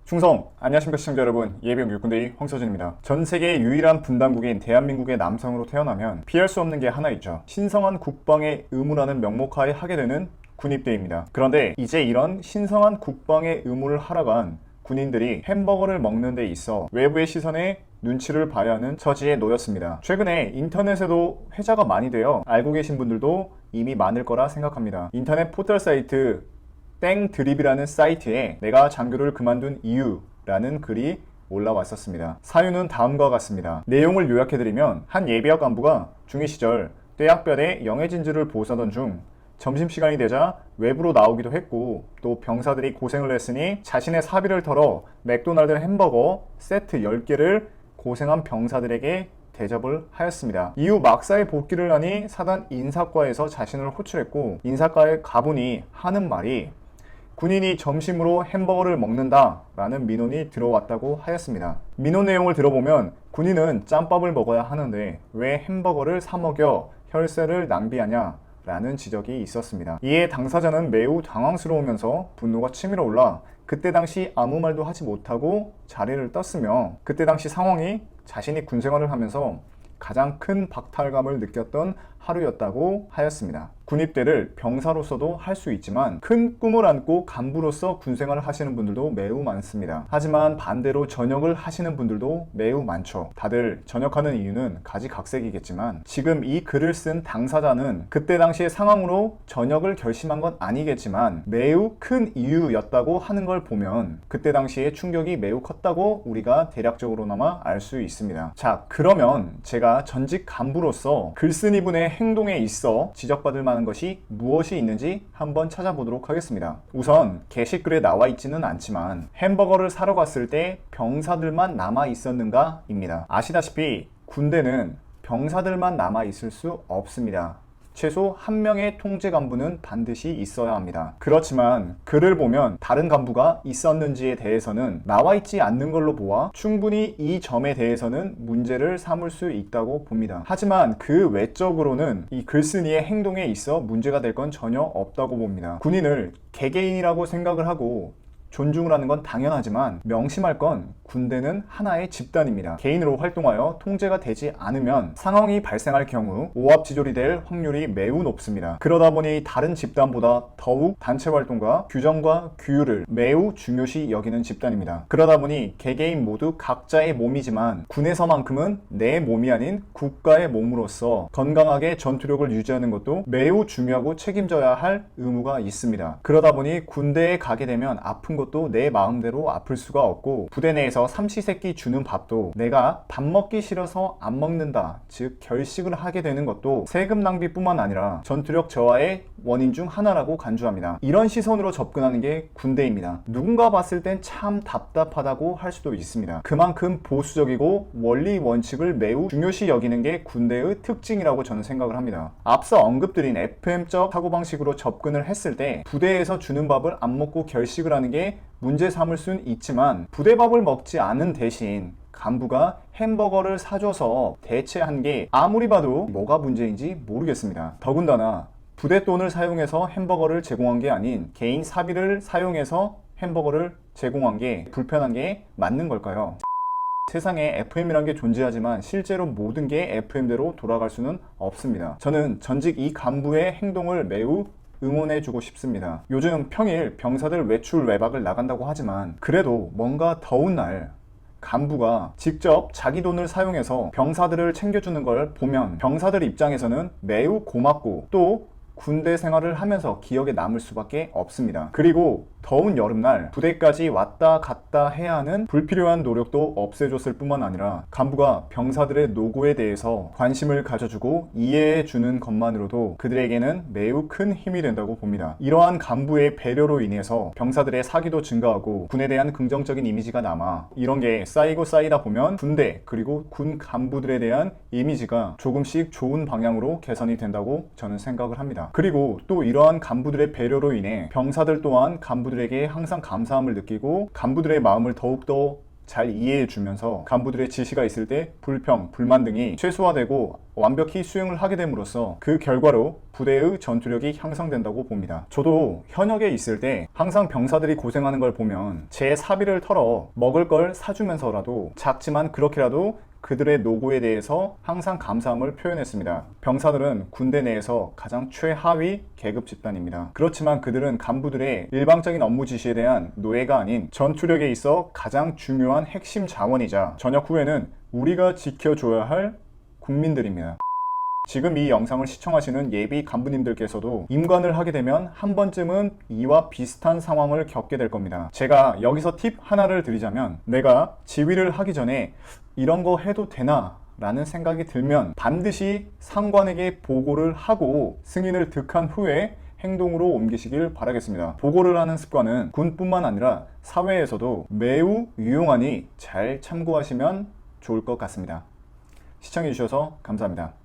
충성! 안녕하십니까 시청자 여러분, 예비역 육군대위 황서진입니다. 전 세계의 유일한 분단국인 대한민국의 남성으로 태어나면 피할 수 없는 게 하나 있죠. 신성한 국방의 의무라는 명목하에 하게 되는 군입대입니다. 그런데 이제 이런 신성한 국방의 의무를 하러 간 군인들이 햄버거를 먹는 데 있어 외부의 시선에 눈치를 봐야 하는 처지에 놓였습니다. 최근에 인터넷에도 회자가 많이 되어 알고 계신 분들도 이미 많을 거라 생각합니다. 인터넷 포털 사이트 땡드립이라는 사이트에 내가 장교를 그만둔 이유라는 글이 올라왔었습니다. 사유는 다음과 같습니다. 내용을 요약해드리면 한 예비역 간부가 중위 시절 떼약볕에 영해진주를 보수하던 중 점심시간이 되자 외부로 나오기도 했고 또 병사들이 고생을 했으니 자신의 사비를 털어 맥도날드 햄버거 세트 10개를 고생한 병사들에게 대접을 하였습니다. 이후 막사에 복귀를 하니 사단 인사과에서 자신을 호출했고 인사과에 가보니 하는 말이 군인이 점심으로 햄버거를 먹는다 라는 민원이 들어왔다고 하였습니다. 민원 내용을 들어보면 군인은 짬밥을 먹어야 하는데 왜 햄버거를 사 먹여 혈세를 낭비하냐 라는 지적이 있었습니다. 이에 당사자는 매우 당황스러우면서 분노가 치밀어 올라 그때 당시 아무 말도 하지 못하고 자리를 떴으며 그때 당시 상황이 자신이 군생활을 하면서 가장 큰 박탈감을 느꼈던 하루였다고 하였습니다. 군입대를 병사로서도 할 수 있지만 큰 꿈을 안고 간부로서 군생활을 하시는 분들도 매우 많습니다. 하지만 반대로 전역을 하시는 분들도 매우 많죠. 다들 전역하는 이유는 가지각색이겠지만 지금 이 글을 쓴 당사자는 그때 당시의 상황으로 전역을 결심한 건 아니겠지만 매우 큰 이유였다고 하는 걸 보면 그때 당시의 충격이 매우 컸다고 우리가 대략적으로나마 알 수 있습니다. 자, 그러면 제가 전직 간부로서 글쓴 이분의 행동에 있어 지적받을 만한 것이 무엇이 있는지 한번 찾아보도록 하겠습니다. 우선 게시글에 나와 있지는 않지만 햄버거를 사러 갔을 때 병사들만 남아 있었는가 입니다. 아시다시피 군대는 병사들만 남아 있을 수 없습니다. 최소 한 명의 통제 간부는 반드시 있어야 합니다. 그렇지만 글을 보면 다른 간부가 있었는지에 대해서는 나와 있지 않는 걸로 보아 충분히 이 점에 대해서는 문제를 삼을 수 있다고 봅니다. 하지만 그 외적으로는 이 글쓴이의 행동에 있어 문제가 될 건 전혀 없다고 봅니다. 군인을 개개인이라고 생각을 하고 존중을 하는 건 당연하지만 명심할 건 군대는 하나의 집단입니다. 개인으로 활동하여 통제가 되지 않으면 상황이 발생할 경우 오합지졸이 될 확률이 매우 높습니다. 그러다 보니 다른 집단보다 더욱 단체 활동과 규정과 규율을 매우 중요시 여기는 집단입니다. 그러다 보니 개개인 모두 각자의 몸이지만 군에서만큼은 내 몸이 아닌 국가의 몸으로서 건강하게 전투력을 유지하는 것도 매우 중요하고 책임져야 할 의무가 있습니다. 그러다 보니 군대에 가게 되면 아픈 것도 내 마음대로 아플 수가 없고 부대 내에서 삼시세끼 주는 밥도 내가 밥 먹기 싫어서 안 먹는다, 즉 결식을 하게 되는 것도 세금 낭비뿐만 아니라 전투력 저하의 원인 중 하나라고 간주합니다. 이런 시선으로 접근하는 게 군대입니다. 누군가 봤을 땐 참 답답하다고 할 수도 있습니다. 그만큼 보수적이고 원리 원칙을 매우 중요시 여기는 게 군대의 특징이라고 저는 생각을 합니다. 앞서 언급드린 FM적 사고방식으로 접근을 했을 때 부대에서 주는 밥을 안 먹고 결식을 하는 게 문제 삼을 수는 있지만 부대밥을 먹지 않은 대신 간부가 햄버거를 사줘서 대체한 게 아무리 봐도 뭐가 문제인지 모르겠습니다. 더군다나 부대 돈을 사용해서 햄버거를 제공한 게 아닌 개인 사비를 사용해서 햄버거를 제공한 게 불편한 게 맞는 걸까요? 세상에 FM이란 게 존재하지만 실제로 모든 게 FM대로 돌아갈 수는 없습니다. 저는 전직 이 간부의 행동을 매우 응원해주고 싶습니다. 요즘 평일 병사들 외출 외박을 나간다고 하지만 그래도 뭔가 더운 날 간부가 직접 자기 돈을 사용해서 병사들을 챙겨주는 걸 보면 병사들 입장에서는 매우 고맙고 또 군대 생활을 하면서 기억에 남을 수밖에 없습니다. 그리고 더운 여름날 부대까지 왔다 갔다 해야 하는 불필요한 노력도 없애줬을 뿐만 아니라 간부가 병사들의 노고에 대해서 관심을 가져주고 이해해주는 것만으로도 그들에게는 매우 큰 힘이 된다고 봅니다. 이러한 간부의 배려로 인해서 병사들의 사기도 증가하고 군에 대한 긍정적인 이미지가 남아 이런 게 쌓이고 쌓이다 보면 군대 그리고 군 간부들에 대한 이미지가 조금씩 좋은 방향으로 개선이 된다고 저는 생각을 합니다. 그리고 또 이러한 간부들의 배려로 인해 병사들 또한 간부들에게 항상 감사함을 느끼고 간부들의 마음을 더욱더 잘 이해해 주면서 간부들의 지시가 있을 때 불평, 불만 등이 최소화되고 완벽히 수행을 하게 됨으로써 그 결과로 부대의 전투력이 향상된다고 봅니다. 저도 현역에 있을 때 항상 병사들이 고생하는 걸 보면 제 사비를 털어 먹을 걸 사주면서라도 작지만 그렇게라도 그들의 노고에 대해서 항상 감사함을 표현했습니다. 병사들은 군대 내에서 가장 최하위 계급 집단입니다. 그렇지만 그들은 간부들의 일방적인 업무 지시에 대한 노예가 아닌 전투력에 있어 가장 중요한 핵심 자원이자 전역 후에는 우리가 지켜줘야 할 국민들입니다. 지금 이 영상을 시청하시는 예비 간부님들께서도 임관을 하게 되면 한 번쯤은 이와 비슷한 상황을 겪게 될 겁니다. 제가 여기서 팁 하나를 드리자면, 내가 지휘를 하기 전에 이런 거 해도 되나? 라는 생각이 들면 반드시 상관에게 보고를 하고 승인을 득한 후에 행동으로 옮기시길 바라겠습니다. 보고를 하는 습관은 군뿐만 아니라 사회에서도 매우 유용하니 잘 참고하시면 좋을 것 같습니다. 시청해주셔서 감사합니다.